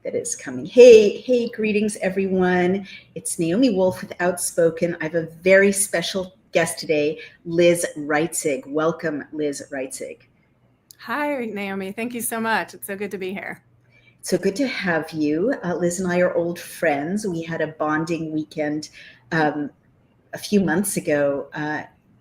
that is coming. Hey, greetings, everyone. It's Naomi Wolf with Outspoken. I have a very special guest today, Liz Reitzig. Welcome, Liz Reitzig. Hi, Naomi. Thank you so much. It's so good to be here. So good to have you. Liz and I are old friends. We had a bonding weekend a few months ago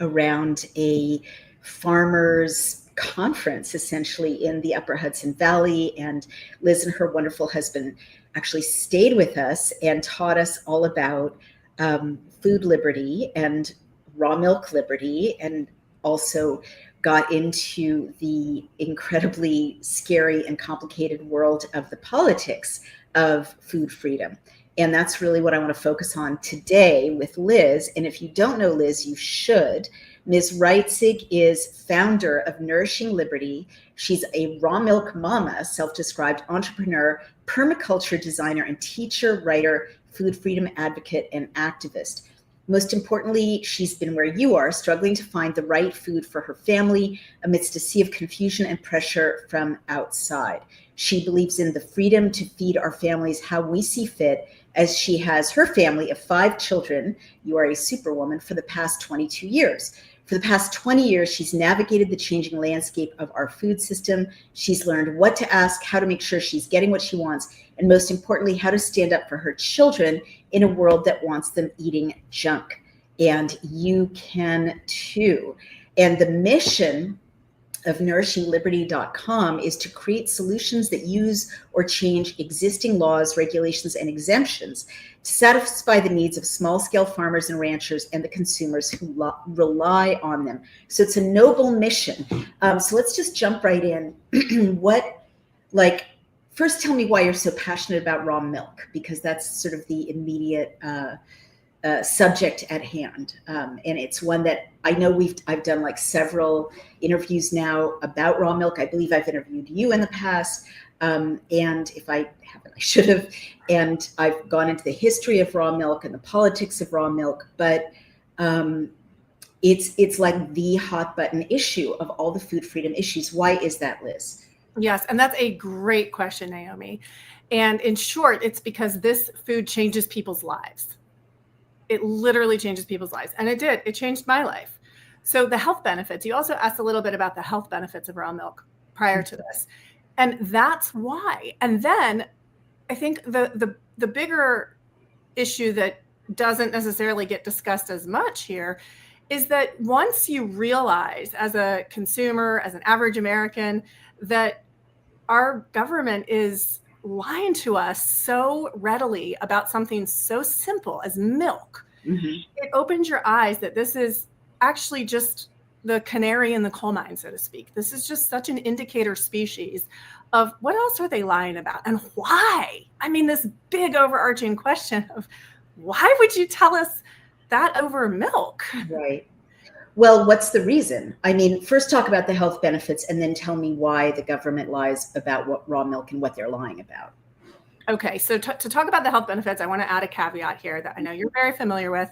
around a farmers conference, essentially in the Upper Hudson Valley. And Liz and her wonderful husband actually stayed with us and taught us all about food liberty and raw milk liberty, and also got into the incredibly scary and complicated world of the politics of food freedom. And that's really what I want to focus on today with Liz. And if you don't know Liz, you should. Ms. Reitzig is founder of Nourishing Liberty. She's a raw milk mama, self-described entrepreneur, permaculture designer, and teacher, writer, food freedom advocate, and activist. Most importantly, she's been where you are, struggling to find the right food for her family amidst a sea of confusion and pressure from outside. She believes in the freedom to feed our families how we see fit, as she has her family of 5 children. You are a superwoman for the past 22 years. For the past 20 years, she's navigated the changing landscape of our food system. She's learned what to ask, how to make sure she's getting what she wants, and most importantly, how to stand up for her children in a world that wants them eating junk. And you can too. And the mission of nourishingliberty.com is to create solutions that use or change existing laws, regulations, and exemptions to satisfy the needs of small-scale farmers and ranchers and the consumers who rely on them. So it's a noble mission. So let's just jump right in. First tell me why you're so passionate about raw milk, because that's sort of the immediate subject at hand. And it's one that I know I've done like several interviews now about raw milk. I believe I've interviewed you in the past. And if I haven't, I should have. And I've gone into the history of raw milk and the politics of raw milk, but it's like the hot button issue of all the food freedom issues. Why is that, Liz? Yes, and that's a great question, Naomi. And in short, it's because this food changes people's lives. It literally changes people's lives. And it did. It changed my life. So the health benefits, you also asked a little bit about the health benefits of raw milk prior to this. And that's why. And then I think the bigger issue that doesn't necessarily get discussed as much here is that once you realize as a consumer, as an average American, that our government is lying to us so readily about something so simple as milk, it opens your eyes that this is actually just the canary in the coal mine, so to speak. This is just such an indicator species of what else are they lying about and why? I mean, this big overarching question of why would you tell us that over milk? Right. Well, what's the reason? I mean, first talk about the health benefits and then tell me why the government lies about what raw milk and what they're lying about. Okay, so to talk about the health benefits, I want to add a caveat here that I know you're very familiar with.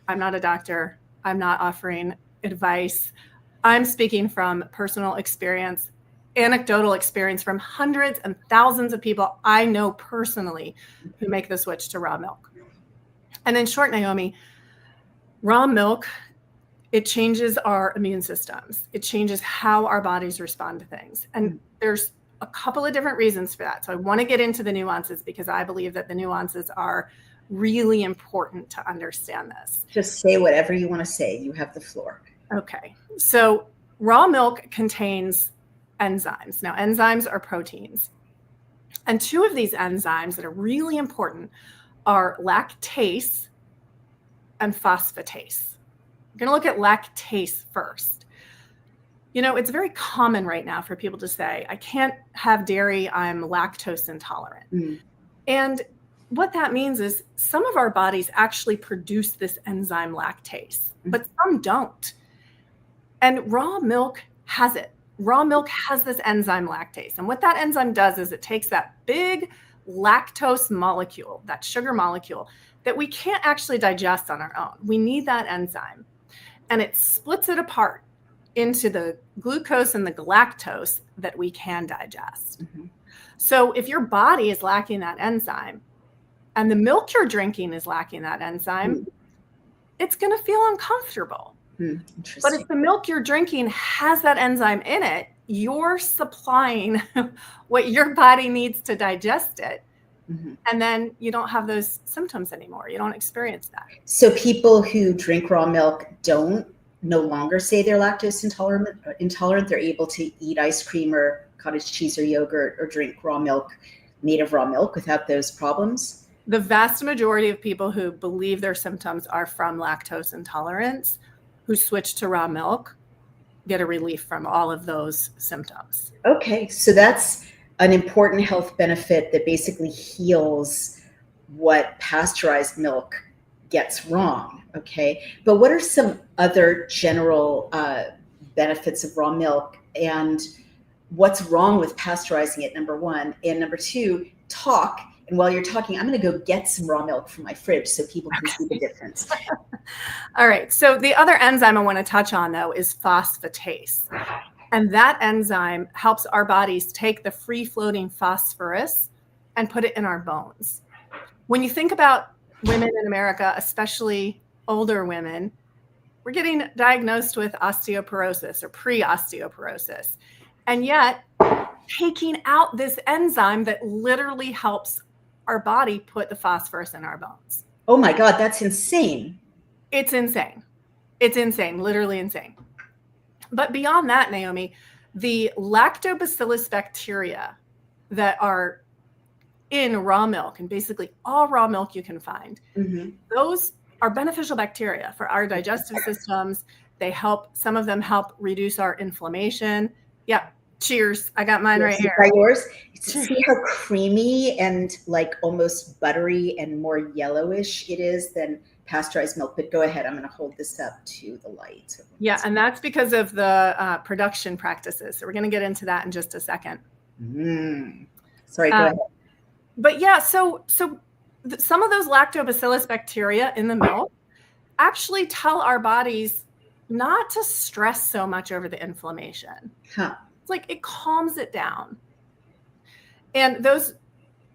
I'm not a doctor. I'm not offering advice. I'm speaking from personal experience, anecdotal experience from hundreds and thousands of people I know personally who make the switch to raw milk. And in short, Naomi, raw milk, it changes our immune systems. It changes how our bodies respond to things. And there's a couple of different reasons for that. So I want to get into the nuances because I believe that the nuances are really important to understand this. Just say whatever you want to say. You have the floor. Okay. So raw milk contains enzymes. Now, enzymes are proteins. And 2 of these enzymes that are really important are lactase and phosphatase. We're going to look at lactase first. You know, it's very common right now for people to say, I can't have dairy, I'm lactose intolerant. And what that means is some of our bodies actually produce this enzyme lactase, but some don't. And raw milk has it. Raw milk has this enzyme lactase. And what that enzyme does is it takes that big lactose molecule, that sugar molecule, that we can't actually digest on our own. We need that enzyme. And it splits it apart into the glucose and the galactose that we can digest. So if your body is lacking that enzyme and the milk you're drinking is lacking that enzyme, it's going to feel uncomfortable. But if the milk you're drinking has that enzyme in it, you're supplying what your body needs to digest it. And then you don't have those symptoms anymore. You don't experience that. So people who drink raw milk don't no longer say they're lactose intolerant. They're able to eat ice cream or cottage cheese or yogurt or drink raw milk, native raw milk, without those problems. The vast majority of people who believe their symptoms are from lactose intolerance, who switch to raw milk, get a relief from all of those symptoms. Okay, so that's an important health benefit that basically heals what pasteurized milk gets wrong. Okay, but what are some other general benefits of raw milk, and what's wrong with pasteurizing it, number one? And number two, talk. And while you're talking, I'm going to go get some raw milk from my fridge so people can see the difference. All right. So the other enzyme I want to touch on, though, is phosphatase. And that enzyme helps our bodies take the free-floating phosphorus and put it in our bones. When you think about women in America, especially older women, we're getting diagnosed with osteoporosis or pre-osteoporosis. And yet, taking out this enzyme that literally helps our body put the phosphorus in our bones. Oh my God, that's insane. It's insane. It's insane, literally insane. But beyond that, Naomi, the lactobacillus bacteria that are in raw milk, and basically all raw milk you can find, those are beneficial bacteria for our digestive systems. They help, some of them help reduce our inflammation. Yeah. Cheers. I got mine right here. Is that yours? See how creamy and like almost buttery and more yellowish it is than pasteurized milk. But go ahead. I'm going to hold this up to the light. Yeah. And that's because of the production practices. So we're going to get into that in just a second. Sorry, go ahead. But yeah, so some of those lactobacillus bacteria in the milk actually tell our bodies not to stress so much over the inflammation. Like it calms it down. And those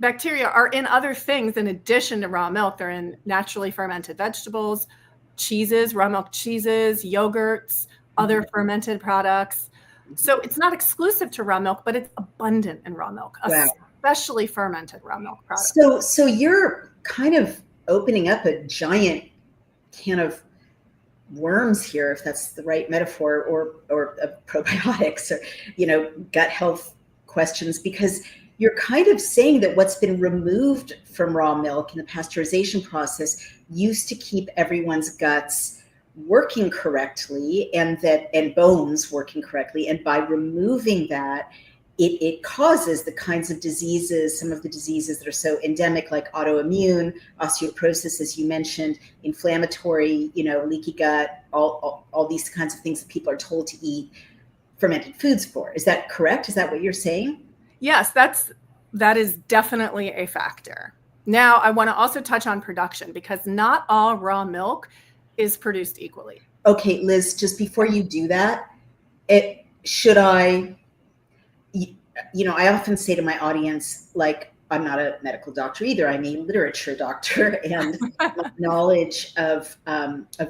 bacteria are in other things in addition to raw milk. They're in naturally fermented vegetables, cheeses, raw milk cheeses, yogurts, other fermented products. So it's not exclusive to raw milk, but it's abundant in raw milk, especially fermented raw milk products. So you're kind of opening up a giant can of worms here, if that's the right metaphor, or probiotics, or gut health questions, because you're kind of saying that what's been removed from raw milk in the pasteurization process used to keep everyone's guts working correctly and bones working correctly, and by removing that, it causes the kinds of diseases, some of the diseases that are so endemic, like autoimmune, osteoporosis, as you mentioned, inflammatory, leaky gut, all these kinds of things that people are told to eat fermented foods for. Is that correct? Is that what you're saying? Yes, that is definitely a factor. Now, I want to also touch on production, because not all raw milk is produced equally. Okay, Liz, just before you do that, I often say to my audience, like, I'm not a medical doctor either. I'm a literature doctor, and my knowledge of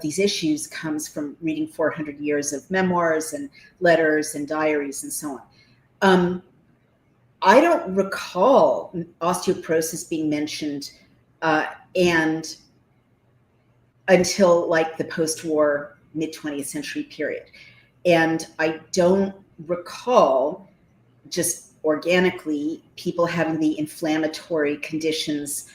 these issues comes from reading 400 years of memoirs and letters and diaries and so on. I don't recall osteoporosis being mentioned and until like the post-war mid-20th century period. And I don't recall just organically people having the inflammatory conditions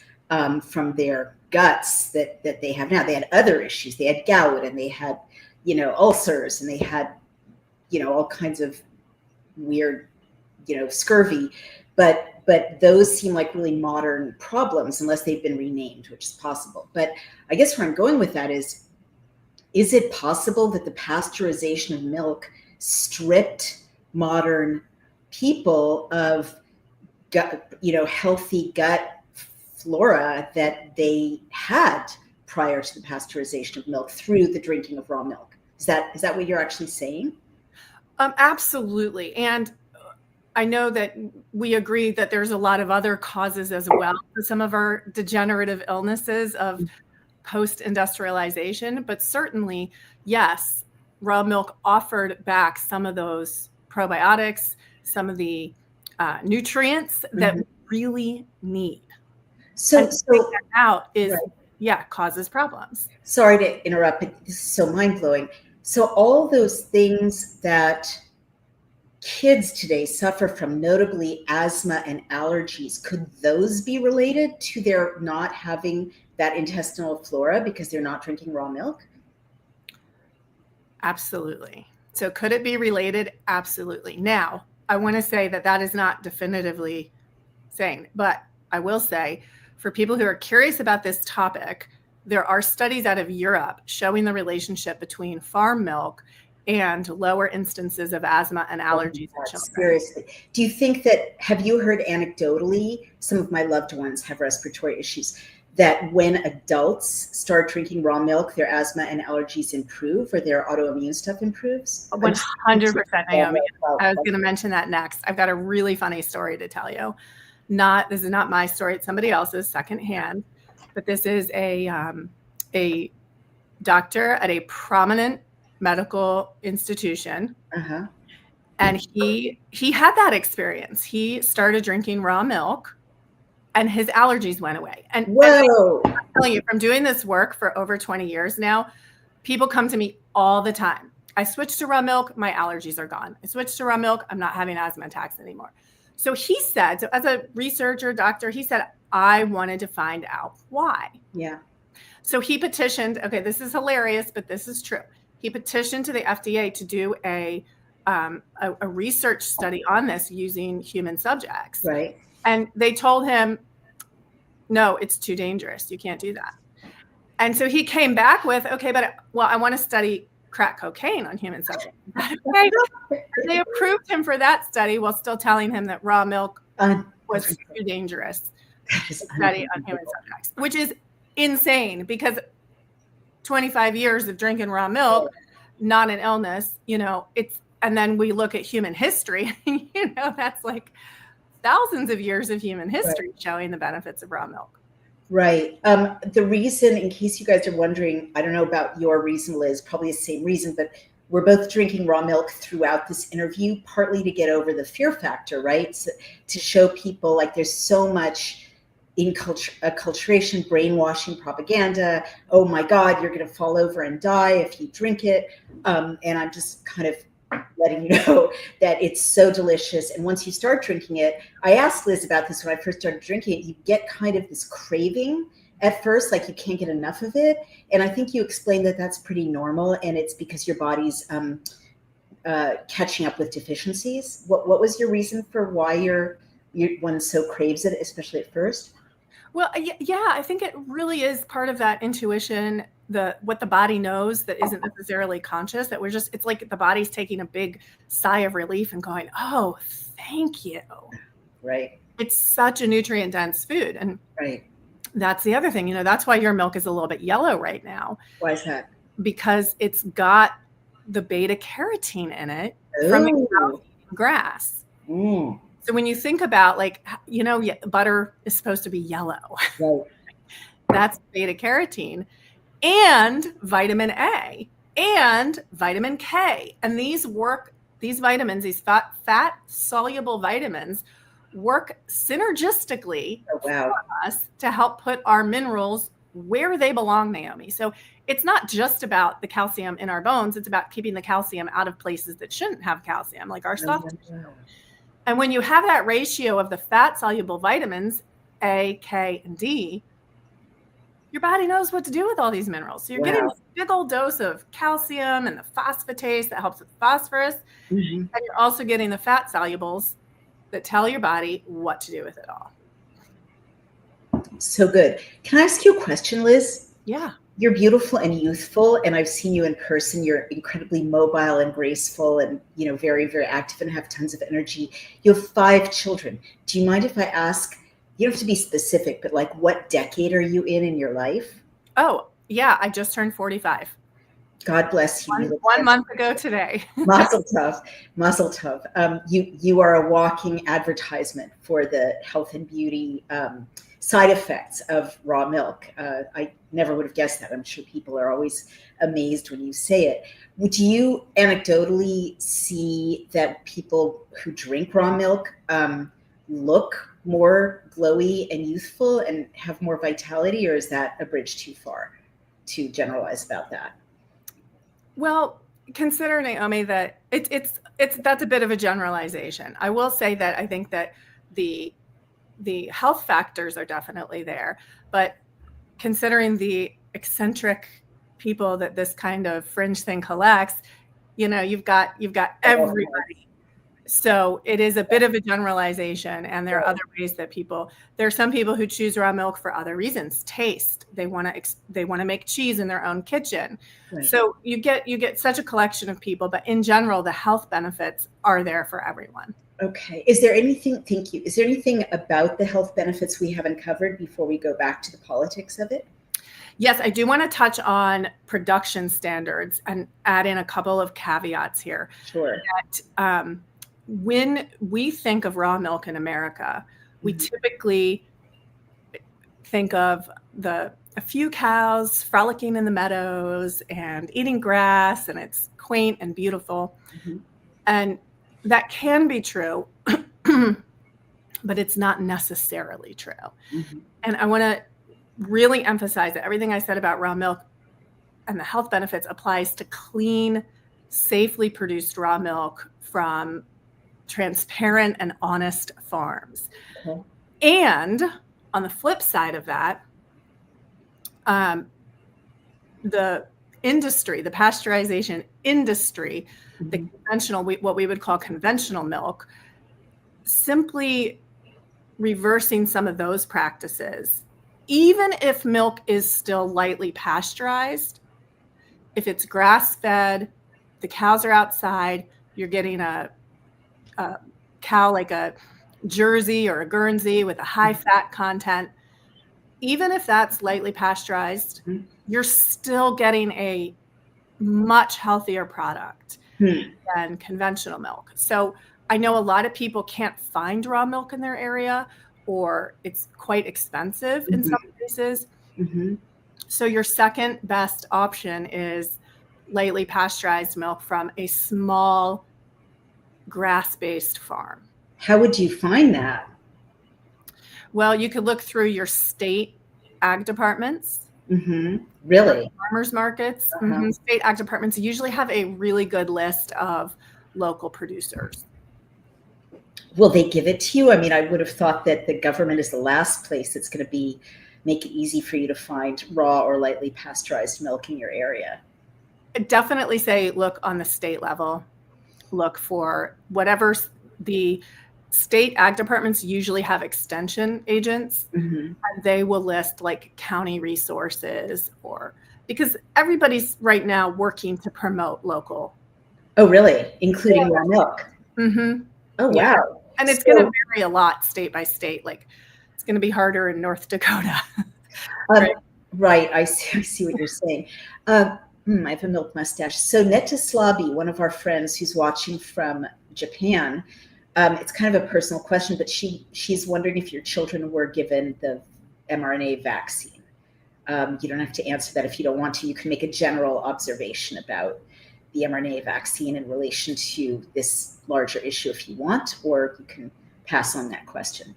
from their guts that they have now. They had other issues. They had gout, and they had, ulcers, and they had, all kinds of weird, scurvy. But those seem like really modern problems, unless they've been renamed, which is possible. But I guess where I'm going with that is it possible that the pasteurization of milk stripped modern people of gut, healthy gut flora that they had prior to the pasteurization of milk through the drinking of raw milk? Is that what you're actually saying? Absolutely. And I know that we agree that there's a lot of other causes as well for some of our degenerative illnesses of post-industrialization, but certainly, yes, raw milk offered back some of those probiotics, some of the nutrients that we really need. So taking that out is, right. causes problems. Sorry to interrupt, but this is so mind-blowing. So all those things that kids today suffer from, notably asthma and allergies, could those be related to their not having that intestinal flora because they're not drinking raw milk? Absolutely. So could it be related? Absolutely. Now, I want to say that is not definitively saying, but I will say for people who are curious about this topic, there are studies out of Europe showing the relationship between farm milk and lower instances of asthma and allergies in children. Seriously. Do you think that, have you heard anecdotally, some of my loved ones have respiratory issues, that when adults start drinking raw milk, their asthma and allergies improve or their autoimmune stuff improves? 100%, Naomi. I was going to mention that next. I've got a really funny story to tell you. This is not my story, it's somebody else's, secondhand, but this is a doctor at a prominent medical institution. And he had that experience. He started drinking raw milk and his allergies went away. And whoa, I'm telling you, from doing this work for over 20 years now, people come to me all the time. I switched to raw milk, my allergies are gone. I switched to raw milk, I'm not having asthma attacks anymore. So he said, so as a researcher, doctor, he said, I wanted to find out why. Yeah. So he petitioned, okay, this is hilarious, but this is true. He petitioned to the FDA to do a research study on this using human subjects. Right. And they told him, no, it's too dangerous. You can't do that. And so he came back with, okay, but I want to study crack cocaine on human subjects. Okay. They approved him for that study while still telling him that raw milk was too dangerous to study on human subjects, which is insane because 25 years of drinking raw milk, not an illness, and then we look at human history, that's like thousands of years of human history showing the benefits of raw milk. Right. The reason, in case you guys are wondering, I don't know about your reason, Liz, probably the same reason, but we're both drinking raw milk throughout this interview, partly to get over the fear factor, right? So, to show people like there's so much acculturation, brainwashing, propaganda. Oh my God, you're going to fall over and die if you drink it. And I'm just kind of letting you know that it's so delicious. And once you start drinking it, I asked Liz about this when I first started drinking it, you get kind of this craving at first, like you can't get enough of it. And I think you explained that that's pretty normal. And it's because your body's catching up with deficiencies. What was your reason for why one so craves it, especially at first? Well, yeah, I think it really is part of that intuition, what the body knows that isn't necessarily conscious, that it's like the body's taking a big sigh of relief and going, oh, thank you. Right. It's such a nutrient dense food. And right. That's the other thing, that's why your milk is a little bit yellow right now. Why is that? Because it's got the beta carotene in it from the grass. Mm. So when you think about butter is supposed to be yellow. Right. That's beta carotene and vitamin A and vitamin K. And these vitamins, these fat soluble vitamins work synergistically for us to help put our minerals where they belong, Naomi. So it's not just about the calcium in our bones. It's about keeping the calcium out of places that shouldn't have calcium, like our soft tissue. And when you have that ratio of the fat soluble vitamins, A, K, and D, your body knows what to do with all these minerals. So you're getting this big old dose of calcium and the phosphatase that helps with phosphorus. Mm-hmm. And you're also getting the fat solubles that tell your body what to do with it all. So good. Can I ask you a question, Liz? Yeah. You're beautiful and youthful, and I've seen you in person. You're incredibly mobile and graceful and, very, very active and have tons of energy. You have 5 children. Do you mind if I ask, you don't have to be specific, but what decade are you in your life? Oh, yeah. I just turned 45. God bless you. One month ago today. Mazel tov, mazel tov. You are a walking advertisement for the health and beauty side effects of raw milk. I never would have guessed that. I'm sure people are always amazed when you say it. Would you anecdotally see that people who drink raw milk look more glowy and youthful and have more vitality, or is that a bridge too far to generalize about that? Well, consider, Naomi, that that's a bit of a generalization. I will say that I think that the health factors are definitely there, but considering the eccentric people that this kind of fringe thing collects, you've got everybody. So it is a bit of a generalization, and there are other ways that there are some people who choose raw milk for other reasons. Taste. They want to make cheese in their own kitchen. Right. So you get such a collection of people, but in general, the health benefits are there for everyone. Okay. Is there anything, thank you. Is there anything about the health benefits we haven't covered before we go back to the politics of it? Yes, I do want to touch on production standards and add in a couple of caveats here. Sure. That, when we think of raw milk in America, we typically think of a few cows frolicking in the meadows and eating grass, and it's quaint and beautiful. And that can be true, but it's not necessarily true. And I want to really emphasize that everything I said about raw milk and the health benefits applies to clean, safely produced raw milk from transparent and honest farms. Okay. And on the flip side of that, the industry, the pasteurization industry, the conventional, what we would call conventional milk, simply reversing some of those practices, even if milk is still lightly pasteurized, if it's grass-fed, the cows are outside, you're getting a cow like a Jersey or a Guernsey with a high fat content, even if that's lightly pasteurized, you're still getting a much healthier product than conventional milk. So I know a lot of people can't find raw milk in their area, or it's quite expensive in some places. So your second best option is lightly pasteurized milk from a small grass-based farm. How would you find that? Well, you could look through your state ag departments. Really? Farmers markets. State ag departments usually have a really good list of local producers. Will they give it to you? I mean, I would have thought that the government is the last place that's going to make it easy for you to find raw or lightly pasteurized milk in your area. I'd definitely say look on the state level. Look for whatever the state ag departments usually have extension agents, and they will list like county resources, or because everybody's right now working to promote local. Oh, really? Including raw milk? Oh, wow. And it's going to vary a lot state by state. Like it's going to be harder in North Dakota. Right. I see what you're saying. I have a milk mustache. So Netta Slaby, one of our friends who's watching from Japan, it's kind of a personal question, but she's wondering if your children were given the mRNA vaccine. You don't have to answer that if you don't want to. You can make a general observation about the mRNA vaccine in relation to this larger issue if you want, or you can pass on that question.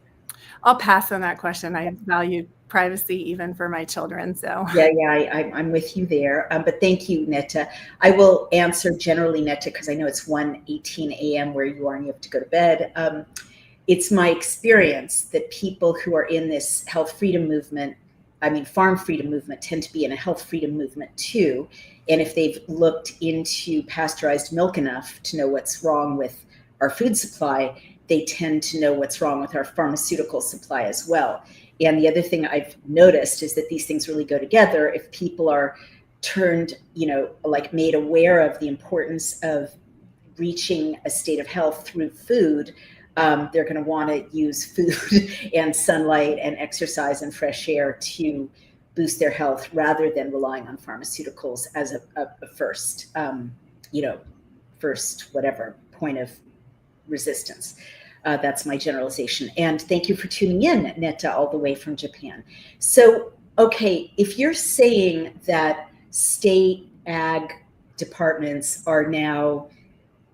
I'll pass on that question. I value privacy even for my children. So I'm with you there. But thank you, Netta. I will answer generally, Netta, because I know it's 1:18 a.m. where you are and you have to go to bed. It's my experience that people who are in this health freedom movement, farm freedom movement, tend to be in a health freedom movement too. And if they've looked into pasteurized milk enough to know what's wrong with our food supply, they tend to know what's wrong with our pharmaceutical supply as well. And the other thing I've noticed is that these things really go together. If people are turned, made aware of the importance of reaching a state of health through food, they're going to want to use food and sunlight and exercise and fresh air to boost their health rather than relying on pharmaceuticals as a first, first whatever point of resistance. That's my generalization. And thank you for tuning in, Netta, all the way from Japan. So, okay, if you're saying that state ag departments are now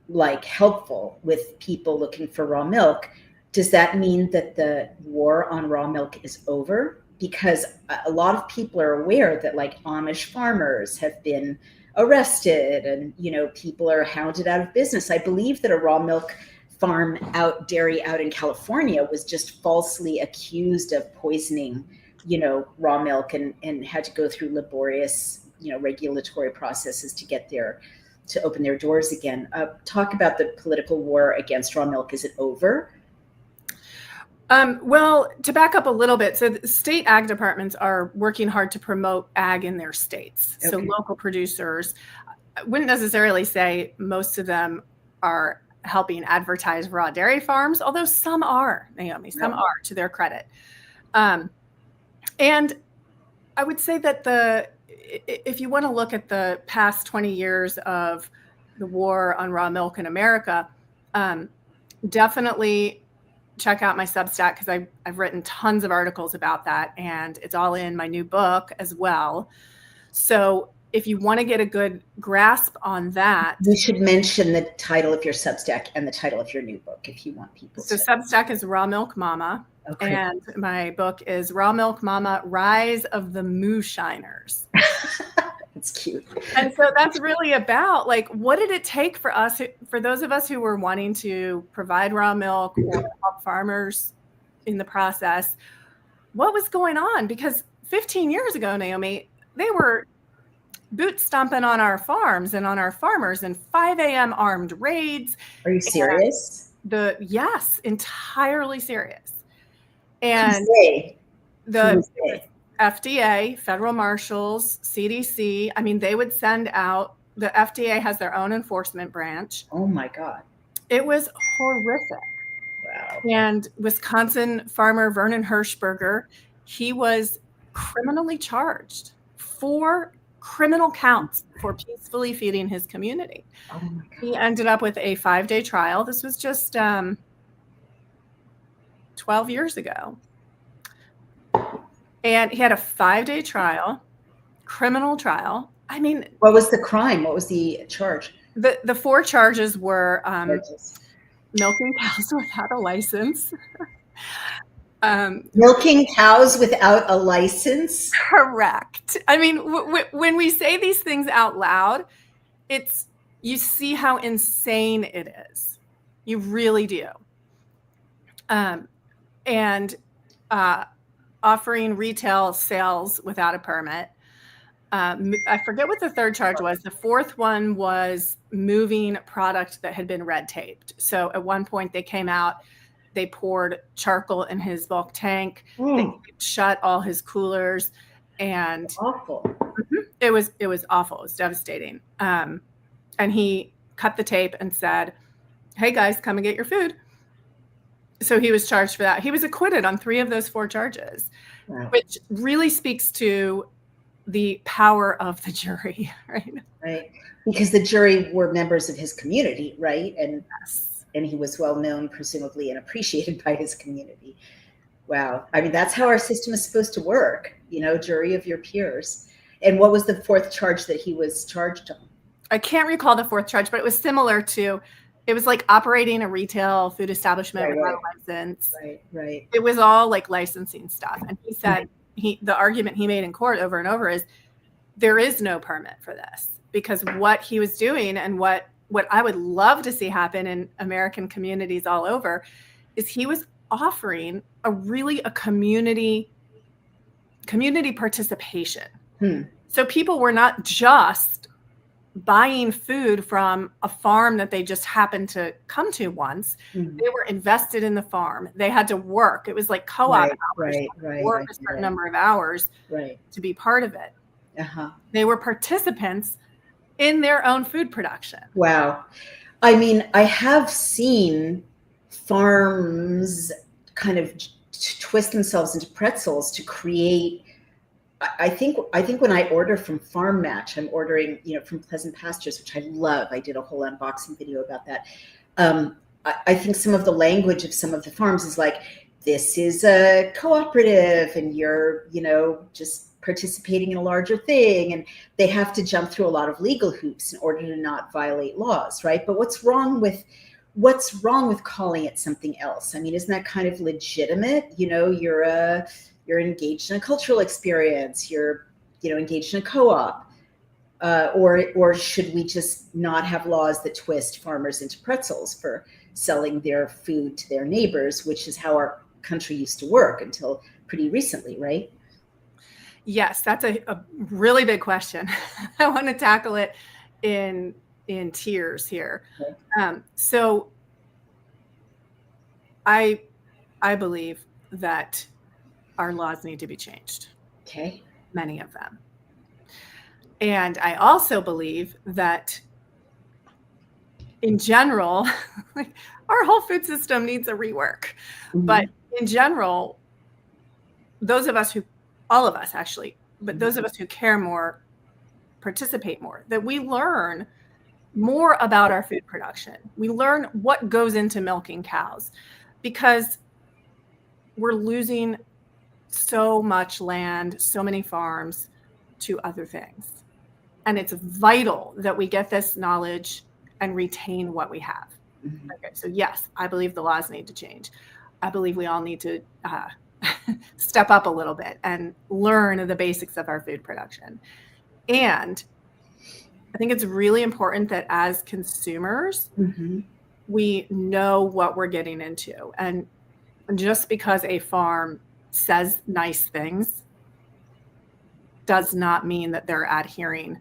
like helpful with people looking for raw milk, does that mean that the war on raw milk is over? Because a lot of people are aware that like Amish farmers have been arrested and, people are hounded out of business. I believe that a raw milk farm dairy out in California was just falsely accused of poisoning, raw milk and had to go through laborious, regulatory processes to get there, to open their doors again. Talk about the political war against raw milk. Is it over? Well, to back up a little bit, so the state ag departments are working hard to promote ag in their states. Okay. So local producers, I wouldn't necessarily say most of them are helping advertise raw dairy farms, although some are, Naomi, some are, to their credit. And I would say that if you want to look at the past 20 years of the war on raw milk in America, definitely check out my Substack, because I've written tons of articles about that, and it's all in my new book as well. So if you want to get a good grasp on that, you should mention the title of your Substack and the title of your new book if you want people to. So Substack is Raw Milk Mama, okay. And my book is Raw Milk Mama: Rise of the Moo Shiners. That's cute. And so that's really about like, what did it take for us, for those of us who were wanting to provide raw milk or help farmers in the process? What was going on? Because 15 years ago, Naomi, they were boot stomping on our farms and on our farmers and 5 a.m. armed raids. Are you serious? Yes, entirely serious. And the FDA, federal marshals, CDC, I mean, they would send out, the FDA has their own enforcement branch. Oh my God. It was horrific. Wow. And Wisconsin farmer Vernon Hirschberger, he was criminally charged 4 criminal counts for peacefully feeding his community. Oh my God. He ended up with a 5-day trial. This was just 12 years ago. And he had a 5-day trial, criminal trial. I mean, what was the crime? What was the charge? The 4 charges were milking cows without a license. Milking cows without a license? Correct. I mean, when we say these things out loud, you see how insane it is. You really do. And offering retail sales without a permit. I forget what the 3rd charge was. The 4th one was moving product that had been red taped. So at one point they came out, they poured charcoal in his bulk tank, they shut all his coolers, and awful. It was awful. It was devastating. And he cut the tape and said, "Hey guys, come and get your food." So he was charged for that. He was acquitted on 3 of those 4 charges, wow. Which really speaks to the power of the jury, right? Right. Because the jury were members of his community, right? And yes. And he was well known, presumably, and appreciated by his community. Wow. I mean, that's how our system is supposed to work, jury of your peers. And what was the 4th charge that he was charged on? I can't recall the 4th charge, but it was similar to, it was like operating a retail food establishment without a license. Right. It was all like licensing stuff. And he said, the argument he made in court over and over is, there is no permit for this, because what he was doing, and what I would love to see happen in American communities all over, is he was offering a community participation. So people were not just buying food from a farm that they just happened to come to once. They were invested in the farm. They had to work. It was like co-op hours. Work a certain number of hours to be part of it. They were participants in their own food production. Wow. I mean, I have seen farms kind of twist themselves into pretzels to create I think when I order from Farm Match, I'm ordering, from Pleasant Pastures, which I love. I did a whole unboxing video about that. I think some of the language of some of the farms is like, this is a cooperative and you're, just participating in a larger thing. And they have to jump through a lot of legal hoops in order to not violate laws, right? But what's wrong with calling it something else? I mean, isn't that kind of legitimate? You're engaged in a cultural experience, you're, engaged in a co-op, or should we just not have laws that twist farmers into pretzels for selling their food to their neighbors, which is how our country used to work until pretty recently, right? Yes, that's a really big question. I want to tackle it in tiers here. Okay. So I believe that our laws need to be changed. Okay. Many of them. And I also believe that in general, our whole food system needs a rework. Mm-hmm. But in general, all of us actually, but those of us who care more, participate more, that we learn more about our food production. We learn what goes into milking cows, because we're losing so much land, so many farms to other things. And it's vital that we get this knowledge and retain what we have. Mm-hmm. Okay, so yes, I believe the laws need to change. I believe we all need to step up a little bit and learn the basics of our food production. And I think it's really important that as consumers, mm-hmm. we know what we're getting into. And just because a farm says nice things does not mean that they're adhering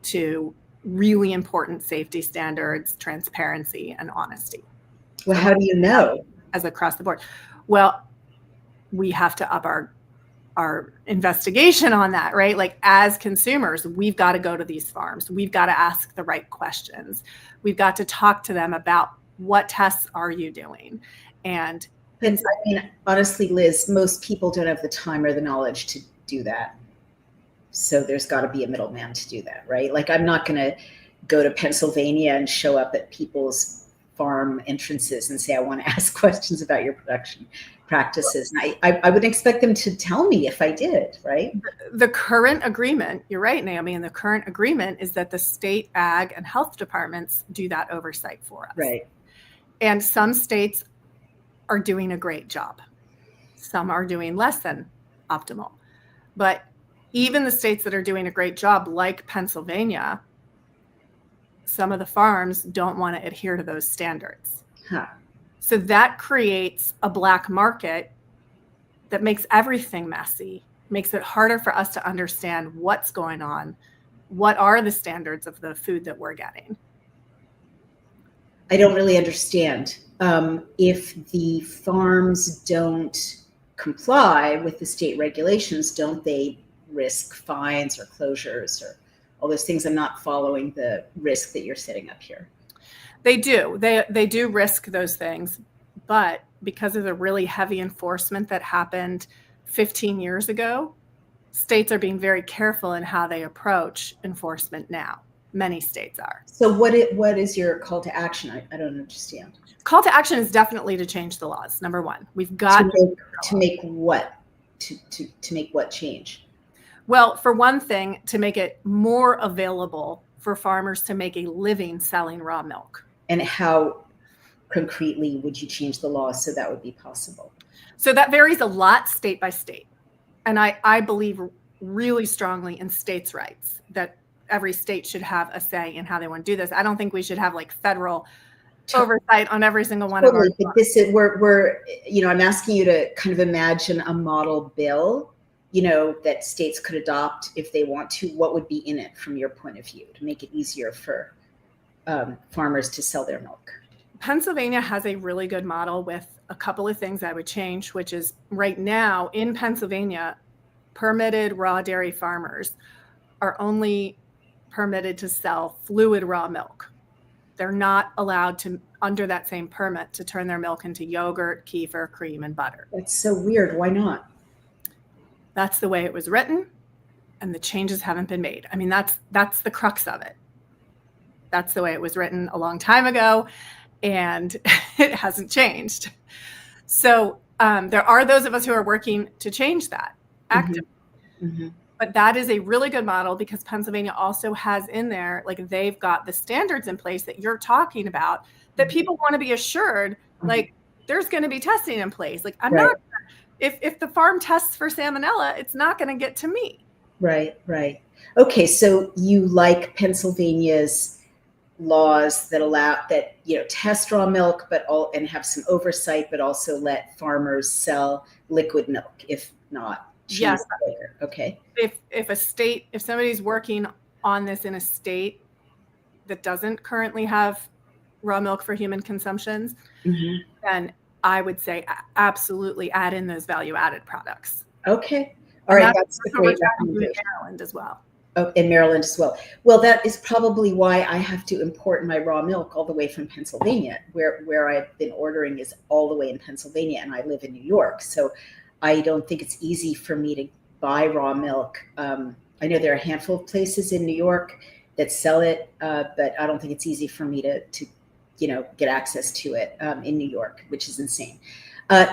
to really important safety standards, transparency, and honesty. Well, how do you know? As across the board. Well, we have to up our investigation on that, right? Like, as consumers, we've got to go to these farms. We've got to ask the right questions. We've got to talk to them about what tests are you doing. And I mean, honestly, Liz, most people don't have the time or the knowledge to do that. So there's got to be a middleman to do that, right? Like, I'm not going to go to Pennsylvania and show up at people's farm entrances and say, I want to ask questions about your production practices. And I would expect them to tell me if I did, right? The current agreement, you're right, Naomi, and the current agreement is that the state ag and health departments do that oversight for us. Right. And some states are doing a great job. Some are doing less than optimal. But even the states that are doing a great job, like Pennsylvania, some of the farms don't want to adhere to those standards. Huh. So that creates a black market that makes everything messy, makes it harder for us to understand what's going on, what are the standards of the food that we're getting. I don't really understand. If the farms don't comply with the state regulations, don't they risk fines or closures or all those things? I'm not following the risk that you're setting up here. They do. They do risk those things. But because of the really heavy enforcement that happened 15 years ago, states are being very careful in how they approach enforcement now. Many states are. So what is your call to action? I don't understand. Call to action is definitely to change the laws. Number one, we've got to make what? To make what change? Well, for one thing, to make it more available for farmers to make a living selling raw milk. And how concretely would you change the law so that would be possible? So that varies a lot state by state. And I believe really strongly in states' rights, that every state should have a say in how they want to do this. I don't think we should have like federal oversight on every single one of our. But this is we're I'm asking you to kind of imagine a model bill, that states could adopt if they want to. What would be in it from your point of view to make it easier for farmers to sell their milk? Pennsylvania has a really good model with a couple of things I would change, which is right now in Pennsylvania, permitted raw dairy farmers are only permitted to sell fluid raw milk. They're not allowed to, under that same permit, to turn their milk into yogurt, kefir, cream, and butter. That's so weird. Why not? That's the way it was written. and the changes haven't been made. I mean, that's the crux of it. That's the way it was written a long time ago, and it hasn't changed. So there are those of us who are working to change that actively. Mm-hmm. But that is a really good model, because Pennsylvania also has in there, like, they've got the standards in place that you're talking about, that people want to be assured, like, there's going to be testing in place. Like, I'm not, if the farm tests for salmonella, it's not going to get to me. Right. Okay. So you like Pennsylvania's laws that allow that, test raw milk, and have some oversight, but also let farmers sell liquid milk, if not cheese. Yes. Later. Okay. If somebody's working on this in a state that doesn't currently have raw milk for human consumptions, then I would say absolutely add in those value-added products. Okay. All right. That's a great recommendation. In Maryland as well. Oh, in Maryland as well. Well, that is probably why I have to import my raw milk all the way from Pennsylvania, where I've been ordering is all the way in Pennsylvania, and I live in New York. So I don't think it's easy for me to buy raw milk. I know there are a handful of places in New York that sell it, but I don't think it's easy for me to get access to it in New York, which is insane.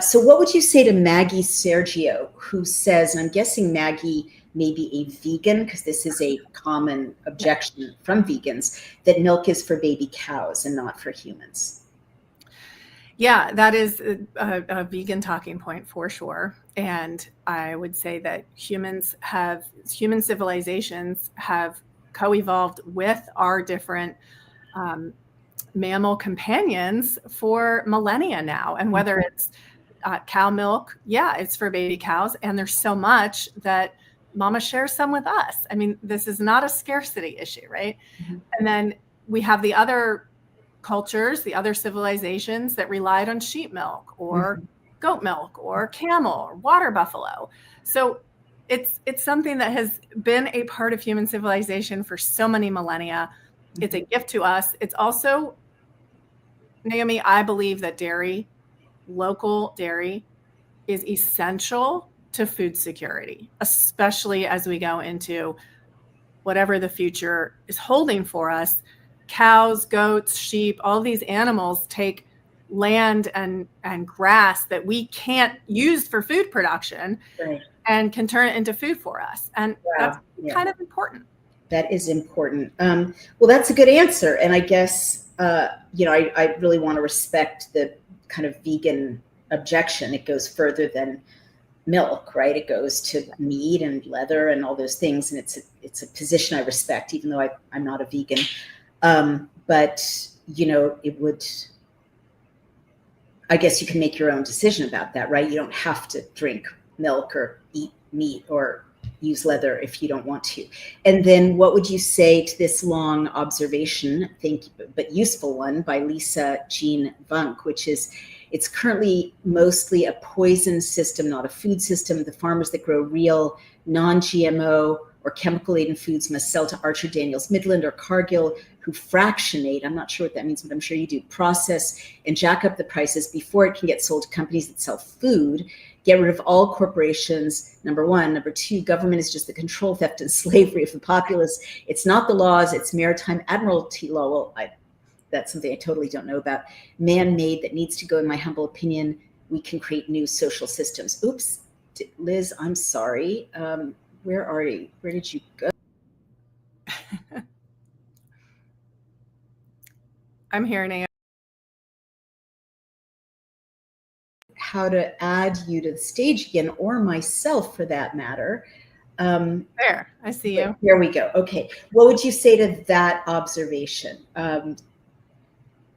So what would you say to Maggie Sergio, who says, and I'm guessing Maggie may be a vegan, because this is a common objection from vegans, that milk is for baby cows and not for humans? Yeah, that is a vegan talking point for sure. And I would say that human civilizations have co-evolved with our different mammal companions for millennia now. And whether it's cow milk, it's for baby cows. And there's so much that mama shares some with us. I mean, this is not a scarcity issue, right? And then we have the other cultures, the other civilizations that relied on sheep milk or goat milk or camel or water buffalo. So it's something that has been a part of human civilization for so many millennia. It's a gift to us. It's also, Naomi, I believe that local dairy is essential to food security, especially as we go into whatever the future is holding for us. Cows, goats, sheep, all these animals take land and grass that we can't use for food production and can turn it into food for us. And that's kind of important. That is important. Well, that's a good answer. And I guess, I really want to respect the kind of vegan objection. It goes further than milk, right? It goes to meat and leather and all those things. And it's a position I respect, even though I'm not a vegan. But, it would, I guess you can make your own decision about that, right? You don't have to drink milk or eat meat or use leather if you don't want to. And then what would you say to this long observation, but useful one, by Lisa Jean Vunk, which is, it's currently mostly a poison system, not a food system. The farmers that grow real non-GMO or chemical-laden foods must sell to Archer Daniels Midland or Cargill, who fractionate, I'm not sure what that means, but I'm sure you do, process and jack up the prices before it can get sold to companies that sell food. Get rid of all corporations, number one. Number two, government is just the control, theft, and slavery of the populace. It's not the laws, it's maritime admiralty law. Well, that's something I totally don't know about. Man-made, that needs to go, in my humble opinion. We can create new social systems. Oops, Liz, I'm sorry. Where are you? Where did you go? I'm here, Naomi. How to add you to the stage again, or myself for that matter. There, I see you. Here we go. Okay. What would you say to that observation? Well,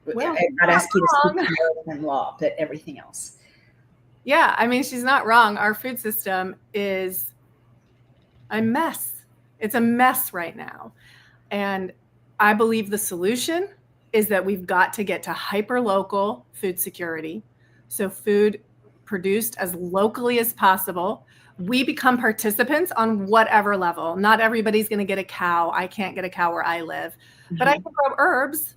I'm not asking you to speak to American law, but everything else. Yeah, I mean, she's not wrong. Our food system is a mess. It's a mess right now. And I believe the solution is that we've got to get to hyper-local food security. So food produced as locally as possible. We become participants on whatever level. Not everybody's going to get a cow. I can't get a cow where I live, but I can grow herbs.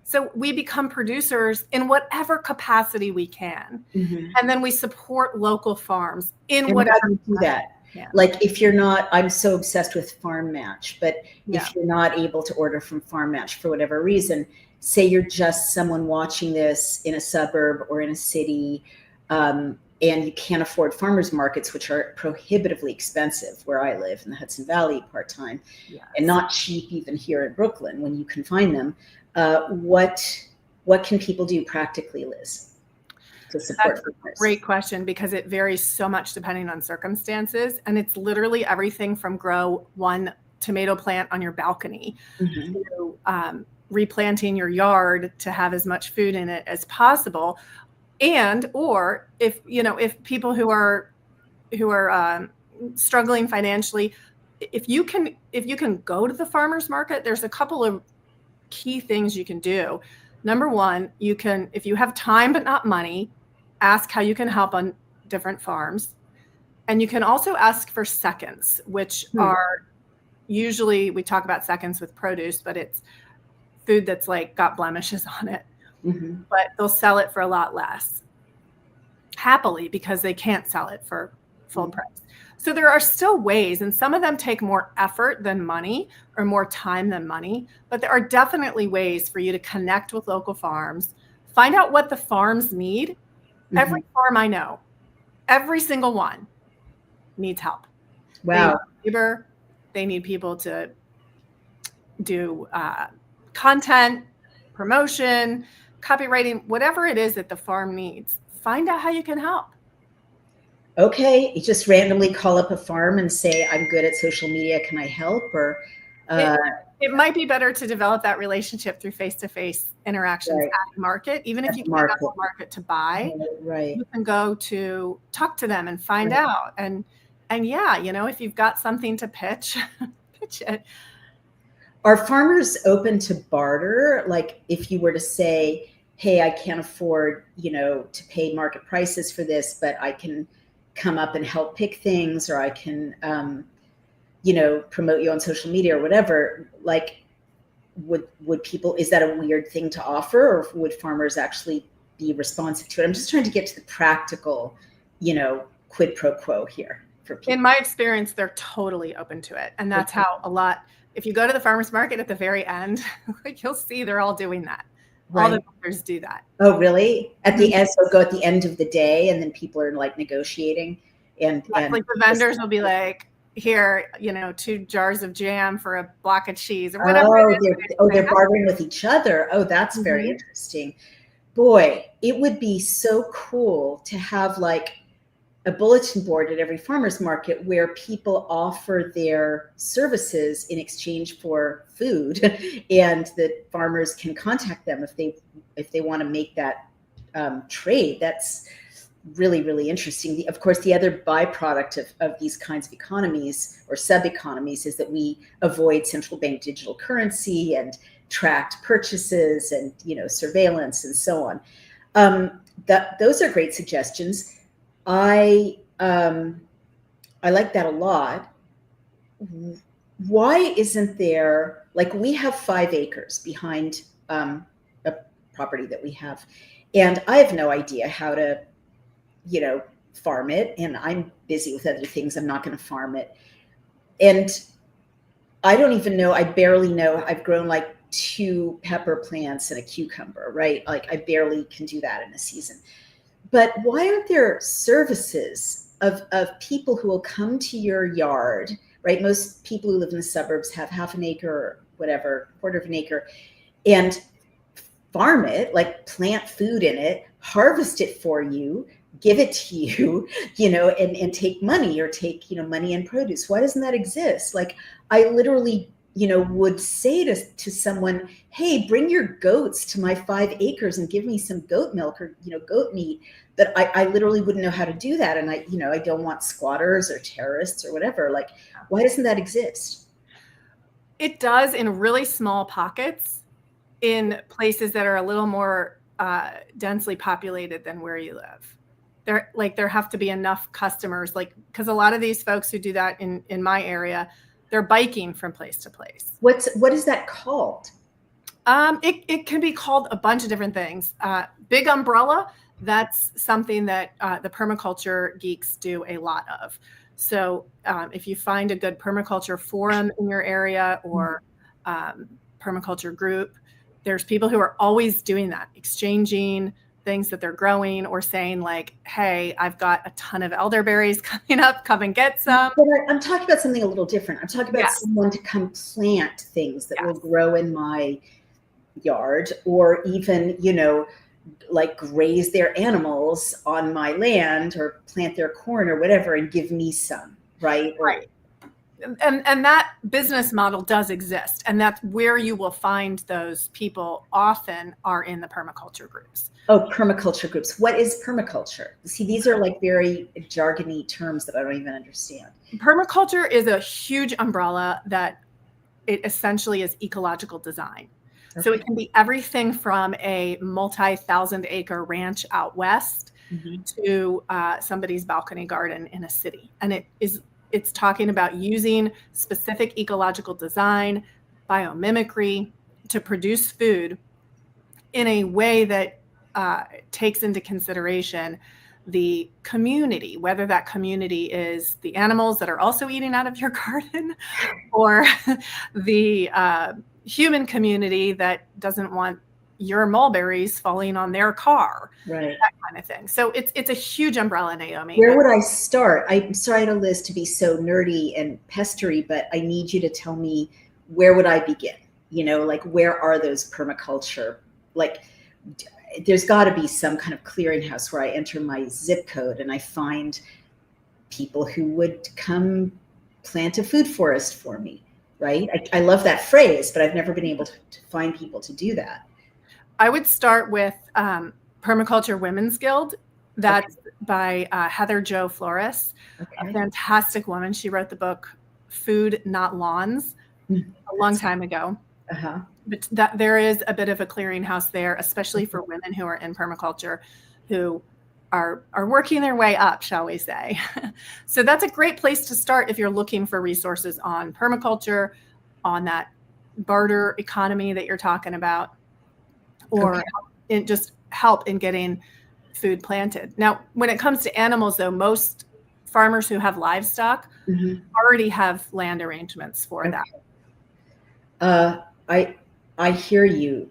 So we become producers in whatever capacity we can. And then we support local farms in whatever. How do you do that? Yeah. Like if you're not, I'm so obsessed with Farm Match, but Yeah. if you're not able to order from Farm Match for whatever reason, say you're just someone watching this in a suburb or in a city, and you can't afford farmers markets, which are prohibitively expensive where I live in the Hudson Valley part-time, Yes. and not cheap even here in Brooklyn when you can find them. What can people do practically, Liz, to support farmers? Great question, because it varies so much depending on circumstances. And it's literally everything from grow one tomato plant on your balcony to replanting your yard to have as much food in it as possible. And, or if people who are struggling financially, if you can go to the farmer's market, there's a couple of key things you can do. Number one, you can, if you have time but not money, ask how you can help on different farms. And you can also ask for seconds, which are usually, we talk about seconds with produce, but it's food that's like got blemishes on it. But they'll sell it for a lot less, happily, because they can't sell it for full price. So there are still ways, and some of them take more effort than money or more time than money, but there are definitely ways for you to connect with local farms, find out what the farms need. Every farm I know, every single one needs help. Wow. They need labor, they need people to do content, promotion, copywriting, whatever it is that the farm needs. Find out how you can help. Okay, you just randomly call up a farm and say, I'm good at social media, can I help? Or it might be better to develop that relationship through face-to-face interactions at the market. Even if you can't go to the market to buy, you can go to talk to them and find out. And yeah, if you've got something to pitch, pitch it. Are farmers open to barter? Like if you were to say, hey, I can't afford, to pay market prices for this, but I can come up and help pick things, or I can, promote you on social media or whatever. Like, would people, is that a weird thing to offer, or would farmers actually be responsive to it? I'm just trying to get to the practical, quid pro quo here for people. In my experience, they're totally open to it. And that's how if you go to the farmer's market at the very end, like you'll see they're all doing that. All the vendors do that. Oh, really? At the end, so go at the end of the day, and then people are like negotiating, and like the vendors will be like, here, 2 jars of jam for a block of cheese, or whatever. They're bartering with each other. Oh, that's very interesting. Boy, it would be so cool to have like a bulletin board at every farmer's market where people offer their services in exchange for food, and the farmers can contact them if they want to make that trade. That's really, really interesting. Of course, the other byproduct of these kinds of economies or sub-economies is that we avoid central bank digital currency and tracked purchases and surveillance and so on. Those are great suggestions. I like that a lot. Why isn't there, like, we have 5 acres behind a property that we have, and I have no idea how to, farm it, and I'm busy with other things. I'm not going to farm it. And I don't even know, I barely know, I've grown like 2 pepper plants and a cucumber, right? Like I barely can do that in a season. But why aren't there services of people who will come to your yard, right? Most people who live in the suburbs have half an acre or whatever, quarter of an acre, and farm it, like plant food in it, harvest it for you, give it to you, and take money, or take, money and produce. Why doesn't that exist? Like I literally, would say to someone, hey, bring your goats to my 5 acres and give me some goat milk or, goat meat. But I literally wouldn't know how to do that. And I don't want squatters or terrorists or whatever. Like, why doesn't that exist? It does in really small pockets in places that are a little more densely populated than where you live. There have to be enough customers, because a lot of these folks who do that in my area, they're biking from place to place. What is that called? It can be called a bunch of different things. Big umbrella, That's something that the permaculture geeks do a lot of. So if you find a good permaculture forum in your area or permaculture group, there's people who are always doing that, exchanging things that they're growing or saying like, hey, I've got a ton of elderberries coming up, come and get some. But I'm talking about something a little different. I'm talking about someone to come plant things that will grow in my yard, or even, like graze their animals on my land or plant their corn or whatever and give me some, right? Right. And that business model does exist. And that's where you will find those people often are in the permaculture groups. Oh, permaculture groups. What is permaculture? See, these are like very jargony terms that I don't even understand. Permaculture is a huge umbrella that it essentially is ecological design. Okay. So it can be everything from a multi-thousand acre ranch out west to somebody's balcony garden in a city. And it's talking about using specific ecological design, biomimicry to produce food in a way that takes into consideration the community, whether that community is the animals that are also eating out of your garden or the human community that doesn't want your mulberries falling on their car, right? That kind of thing. So it's a huge umbrella, Naomi. Where would I start? I'm sorry to Liz to be so nerdy and pestery, but I need you to tell me, where would I begin? Like, where are those permaculture? Like, there's got to be some kind of clearinghouse where I enter my zip code and I find people who would come plant a food forest for me, right? I love that phrase, but I've never been able to find people to do that. I would start with Permaculture Women's Guild. That's by Heather Jo Flores, a fantastic woman. She wrote the book Food, Not Lawns a long time ago. But there is a bit of a clearinghouse there, especially for women who are in permaculture, who are working their way up, shall we say. So that's a great place to start if you're looking for resources on permaculture, on that barter economy that you're talking about, or just help in getting food planted. Now, when it comes to animals, though, most farmers who have livestock already have land arrangements for that. I hear you.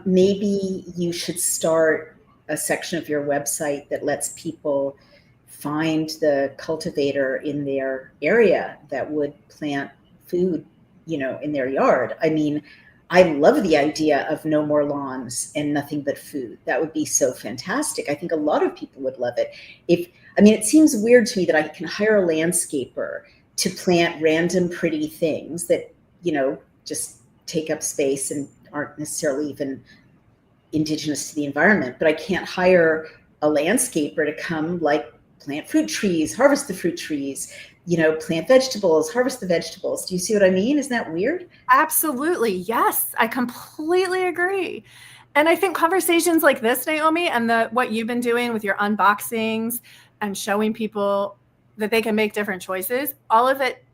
Maybe you should start a section of your website that lets people find the cultivator in their area that would plant food, in their yard. I mean, I love the idea of no more lawns and nothing but food. That would be so fantastic. I think a lot of people would love it. It seems weird to me that I can hire a landscaper to plant random pretty things that, just take up space and aren't necessarily even indigenous to the environment. But I can't hire a landscaper to come like plant fruit trees, harvest the fruit trees, plant vegetables, harvest the vegetables. Do you see what I mean? Isn't that weird? Absolutely. Yes, I completely agree. And I think conversations like this, Naomi, and what you've been doing with your unboxings and showing people that they can make different choices, all of it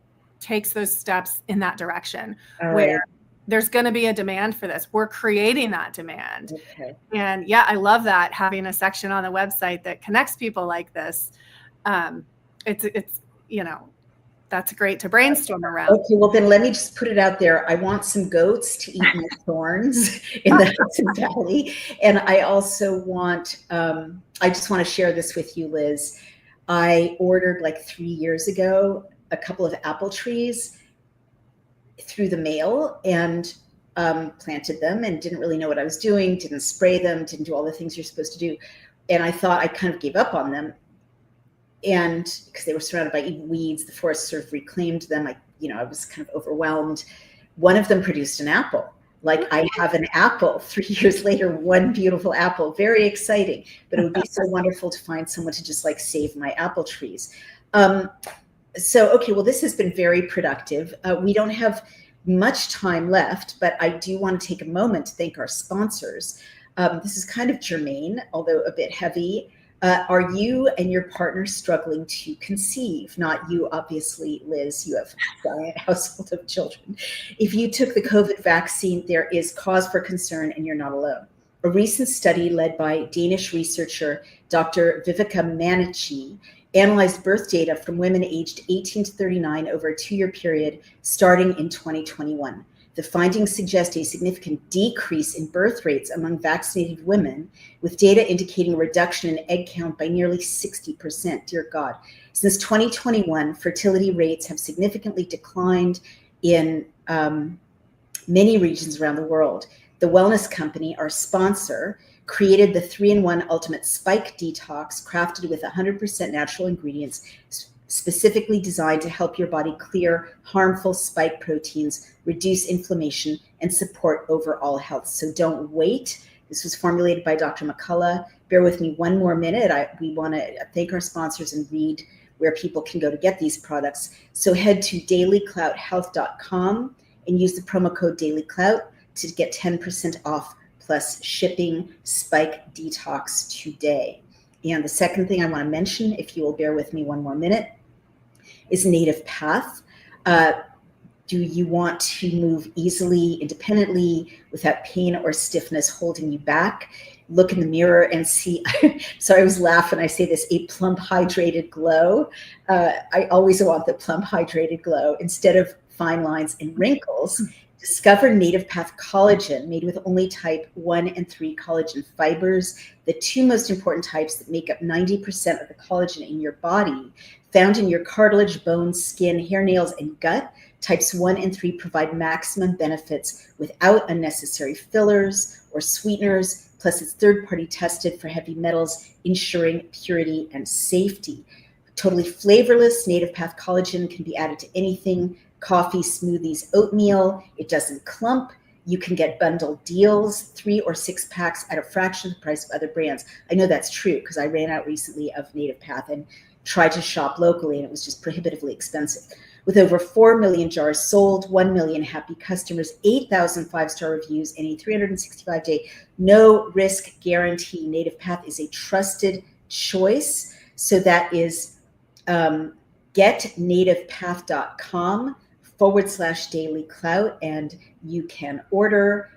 takes those steps in that direction where there's going to be a demand for this. We're creating that demand. And I love that, having a section on the website that connects people like this. It's that's great to brainstorm around. Okay, well then let me just put it out there. I want some goats to eat my thorns in the Hudson Valley. And I also want, I just want to share this with you, Liz. I ordered like 3 years ago a couple of apple trees through the mail and planted them and didn't really know what I was doing, didn't spray them, didn't do all the things you're supposed to do. And I thought I kind of gave up on them. And because they were surrounded by weeds, the forest sort of reclaimed them. I was kind of overwhelmed. One of them produced an apple. Like, I have an apple 3 years later, one beautiful apple, very exciting. But it would be so wonderful to find someone to just like save my apple trees. Well, this has been very productive. We don't have much time left, but I do want to take a moment to thank our sponsors. This is kind of germane, although a bit heavy. Are you and your partner struggling to conceive? Not you, obviously, Liz. You have a giant household of children. If you took the COVID vaccine, there is cause for concern and you're not alone. A recent study led by Danish researcher Dr. Viveka Manichi analyzed birth data from women aged 18 to 39 over a 2-year period starting in 2021. The findings suggest a significant decrease in birth rates among vaccinated women, with data indicating a reduction in egg count by nearly 60%. Dear God. Since 2021, fertility rates have significantly declined in many regions around the world. The wellness company, our sponsor, created the 3-in-1 Ultimate Spike Detox, crafted with 100% natural ingredients, specifically designed to help your body clear harmful spike proteins, reduce inflammation, and support overall health. So don't wait. This was formulated by Dr. McCullough. Bear with me one more minute. We want to thank our sponsors and read where people can go to get these products. So head to dailyclouthealth.com and use the promo code DailyClout to get 10% off plus shipping Spike Detox today. And the second thing I want to mention, if you will bear with me one more minute, is Native Path. Do you want to move easily, independently, without pain or stiffness holding you back? Look in the mirror and see, sorry, I was laughing, I say this, a plump, hydrated glow. I always want the plump, hydrated glow instead of fine lines and wrinkles. Discover Native Path Collagen, made with only type 1 and 3 collagen fibers, the 2 most important types that make up 90% of the collagen in your body, found in your cartilage, bones, skin, hair, nails, and gut. Types 1 and 3 provide maximum benefits without unnecessary fillers or sweeteners, plus it's third-party tested for heavy metals, ensuring purity and safety. Totally flavorless, Native Path Collagen can be added to anything: coffee, smoothies, oatmeal. It doesn't clump. You can get bundled deals, 3 or 6 packs at a fraction of the price of other brands. I know that's true because I ran out recently of Native Path and tried to shop locally, and it was just prohibitively expensive. With over 4 million jars sold, 1 million happy customers, 8,000 5-star reviews, and a 365-day no-risk guarantee, Native Path is a trusted choice. So that is getnativepath.com/dailyclout, and you can order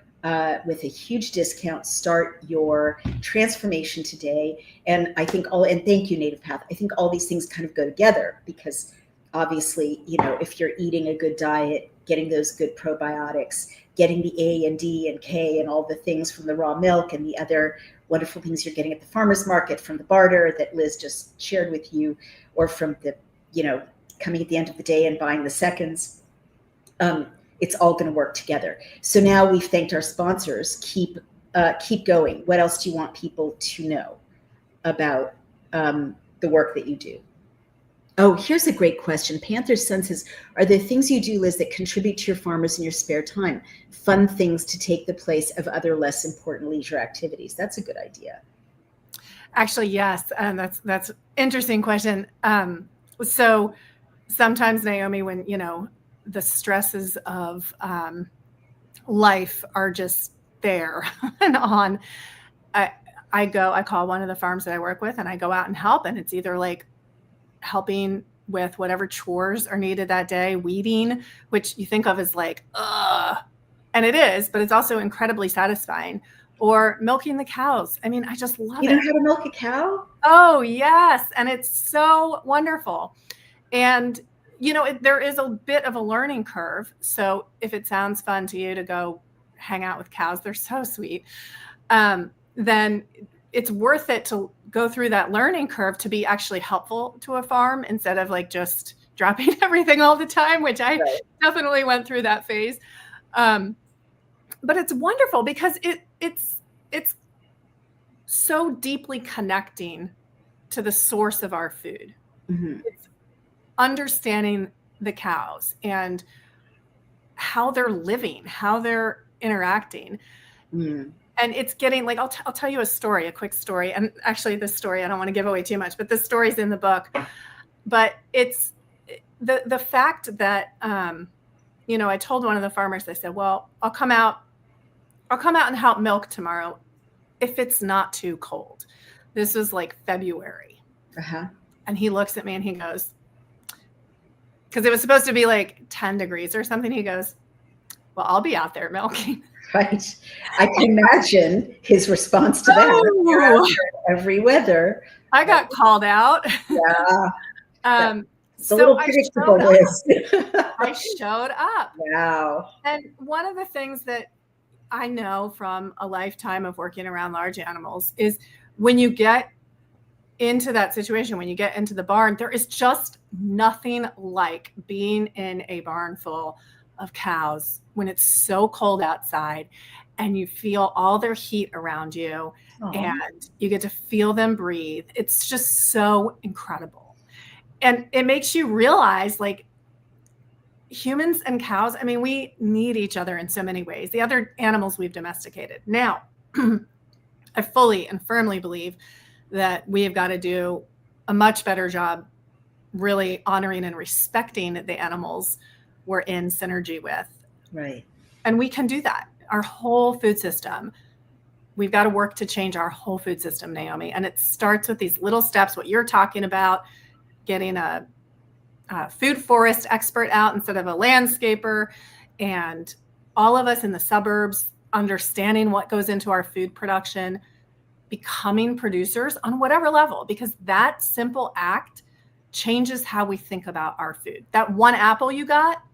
with a huge discount. Start your transformation today. And I think thank you, Native Path. I think all these things kind of go together because obviously, if you're eating a good diet, getting those good probiotics, getting the A and D and K and all the things from the raw milk and the other wonderful things you're getting at the farmer's market from the barter that Liz just shared with you, or from the, coming at the end of the day and buying the seconds, it's all going to work together. So now we've thanked our sponsors. Keep going. What else do you want people to know about the work that you do? Oh, here's a great question. Panther's Son says, are there things you do, Liz, that contribute to your farmers in your spare time? Fun things to take the place of other less important leisure activities. That's a good idea. Actually, yes. And that's interesting question. So sometimes, Naomi, when, the stresses of life are just there and on, I call one of the farms that I work with and I go out and help. And it's either like helping with whatever chores are needed that day, weeding, which you think of as like, ugh, and it is, but it's also incredibly satisfying, or milking the cows. I mean, I just love it. You know how to milk a cow? Oh, yes. And it's so wonderful. And, there is a bit of a learning curve. So if it sounds fun to you to go hang out with cows, they're so sweet, then it's worth it to go through that learning curve to be actually helpful to a farm instead of like just dropping everything all the time, which I definitely went through that phase. But it's wonderful because it's so deeply connecting to the source of our food. Mm-hmm. It's understanding the cows and how they're living, how they're interacting. Mm. And it's getting like, I'll tell you a quick story. And actually this story, I don't want to give away too much, but this story's in the book. But it's the fact that, I told one of the farmers, I said, well, I'll come out and help milk tomorrow if it's not too cold. This was like February. Uh-huh. And he looks at me and he goes, because it was supposed to be like 10 degrees or something. He goes, well, I'll be out there milking. Right. I can imagine his response to that. You're out Oh, there every weather. I got called out. Yeah. It's a So little predictable, Liz. I showed up. Wow. And one of the things that I know from a lifetime of working around large animals is when you get into that situation, when you get into the barn, there is just nothing like being in a barn full of cows when it's so cold outside and you feel all their heat around you. Aw. And you get to feel them breathe. It's just so incredible. And it makes you realize, like, humans and cows, I mean, we need each other in so many ways. The other animals we've domesticated. Now, I fully and firmly believe that we have got to do a much better job really honoring and respecting the animals we're in synergy with. Right. And we can do that. Our whole food system, we've got to work to change our whole food system, Naomi. And it starts with these little steps, what you're talking about, getting a food forest expert out instead of a landscaper, and all of us in the suburbs understanding what goes into our food production, becoming producers on whatever level, because that simple act changes how we think about our food. That one apple you got,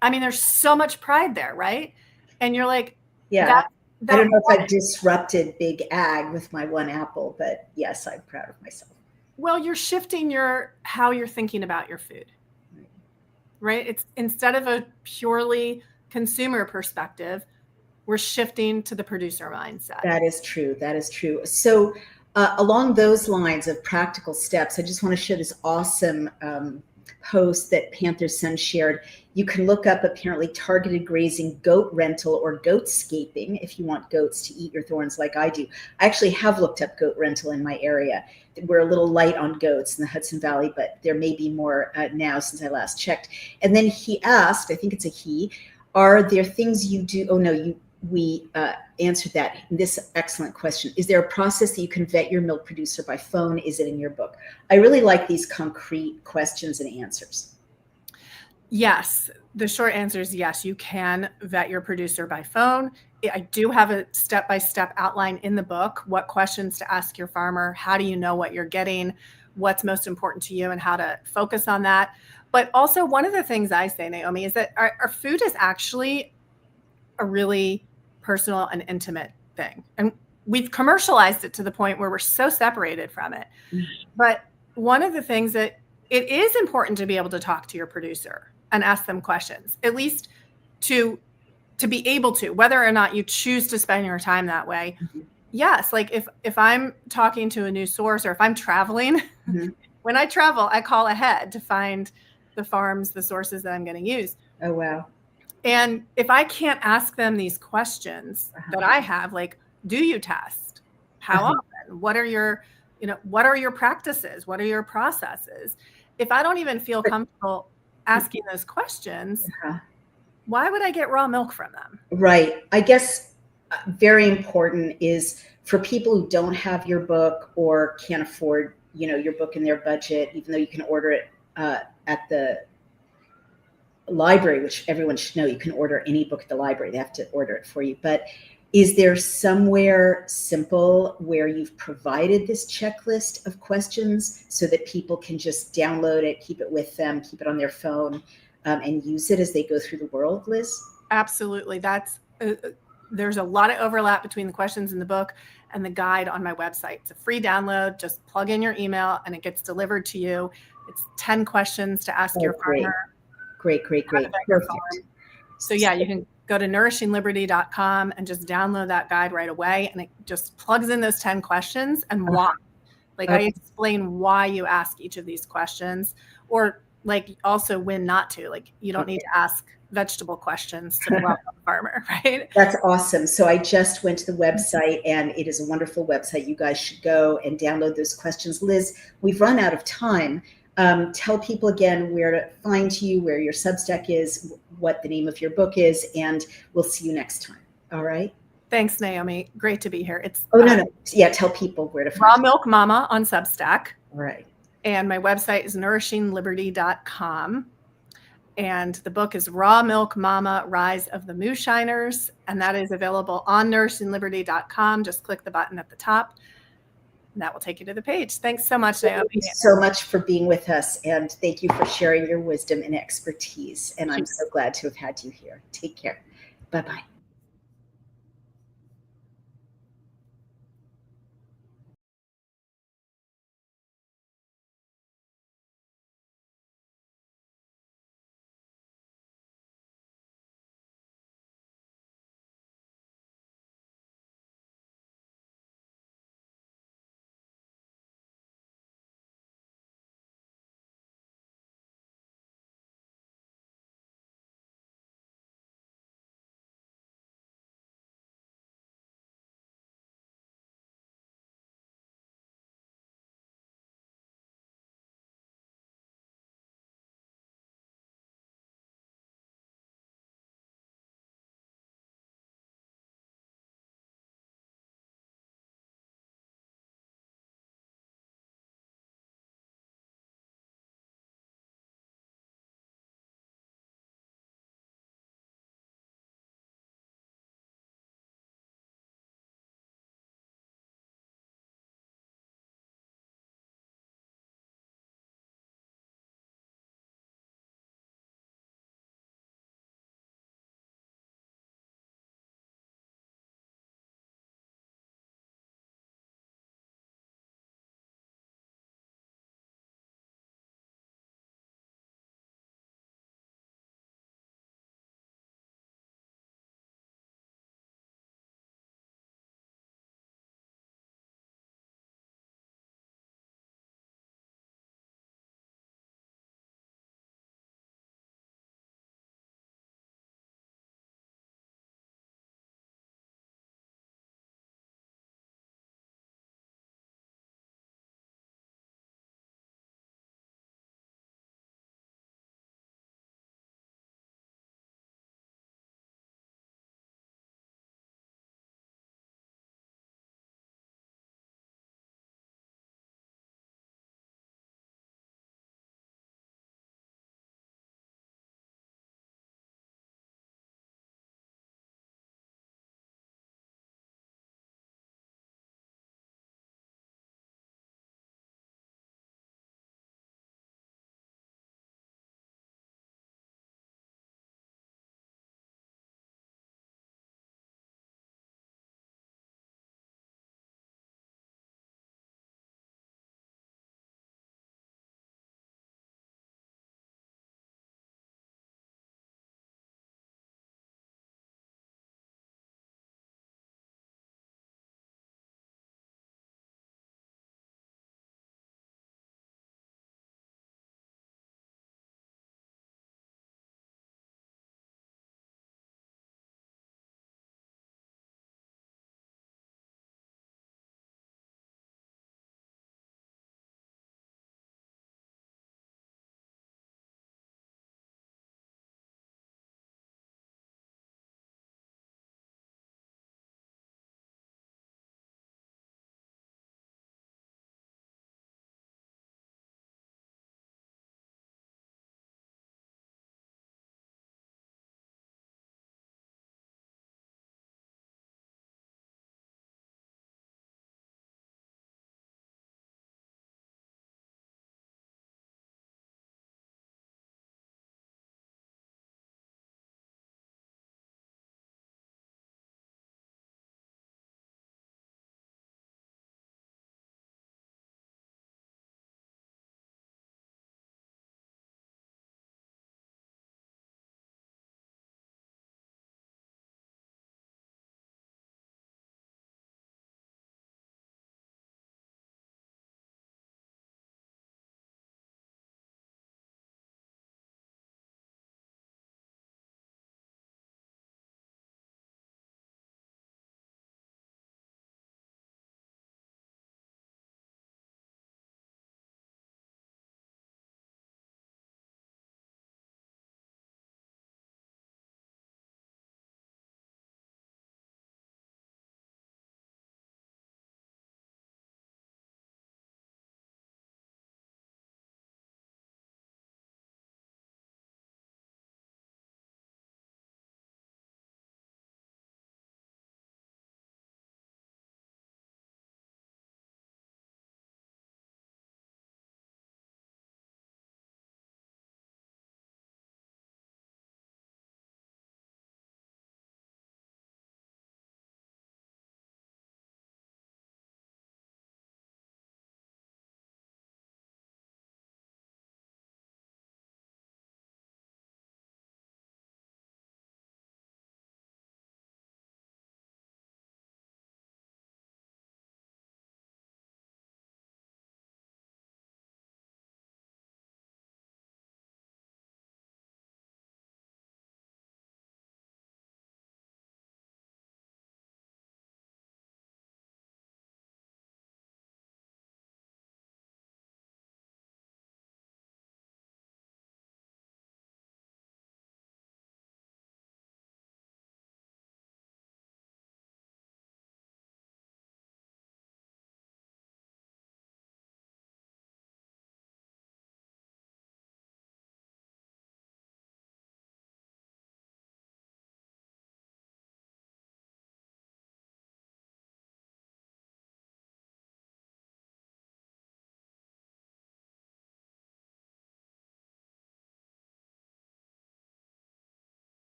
I mean, there's so much pride there, right? And you're like, yeah, I don't know if I've disrupted big ag with my one apple, but yes, I'm proud of myself. Well, you're shifting how you're thinking about your food, right? It's instead of a purely consumer perspective, we're shifting to the producer mindset. That is true. That is true. So along those lines of practical steps, I just want to show this awesome post that Panther's Son shared. You can look up apparently targeted grazing, goat rental, or goatscaping if you want goats to eat your thorns like I do. I actually have looked up goat rental in my area. We're a little light on goats in the Hudson Valley, but there may be more now since I last checked. And then he asked, I think it's a he, are there things you do? Oh, no, we answered that in this excellent question. Is there a process that you can vet your milk producer by phone? Is it in your book? I really like these concrete questions and answers. Yes. The short answer is yes, you can vet your producer by phone. I do have a step-by-step outline in the book, what questions to ask your farmer, how do you know what you're getting, what's most important to you, and how to focus on that. But also, one of the things I say, Naomi, is that our food is actually a really personal and intimate thing. And we've commercialized it to the point where we're so separated from it. Mm-hmm. But one of the things that it is important to be able to talk to your producer and ask them questions, at least to be able to, whether or not you choose to spend your time that way. Mm-hmm. Yes. Like if I'm talking to a new source, or if I'm traveling, mm-hmm. When I travel, I call ahead to find the farms, the sources that I'm going to use. Oh, wow. And if I can't ask them these questions that I have, like, do you test? How often? What are your practices? What are your processes? If I don't even feel comfortable asking those questions, why would I get raw milk from them? Right. I guess very important is for people who don't have your book or can't afford, your book in their budget, even though you can order it at the library, which everyone should know, you can order any book at the library. They have to order it for you. But is there somewhere simple where you've provided this checklist of questions so that people can just download it, keep it with them, keep it on their phone, and use it as they go through the world, Liz? Absolutely. There's a lot of overlap between the questions in the book and the guide on my website. It's a free download. Just plug in your email and it gets delivered to you. It's 10 questions to ask your farmer. Great. Perfect. So yeah, you can go to nourishingliberty.com and just download that guide right away. And it just plugs in those 10 questions and why. I explain why you ask each of these questions, or also when not to. You don't need to ask vegetable questions to the welcome farmer, right? That's awesome. So I just went to the website and it is a wonderful website. You guys should go and download those questions. Liz, we've run out of time. Tell people again where to find you, where your Substack is, what the name of your book is, and we'll see you next time. All right? Thanks, Naomi. Great to be here. No. Yeah, tell people where to find Raw Milk Mama on Substack. All right. And my website is nourishingliberty.com. And the book is Raw Milk Mama, Rise of the Moonshiners. And that is available on nourishingliberty.com. Just click the button at the top. And that will take you to the page. Thanks so much, Naomi. Thank you so much for being with us. And thank you for sharing your wisdom and expertise. And I'm so glad to have had you here. Take care. Bye-bye.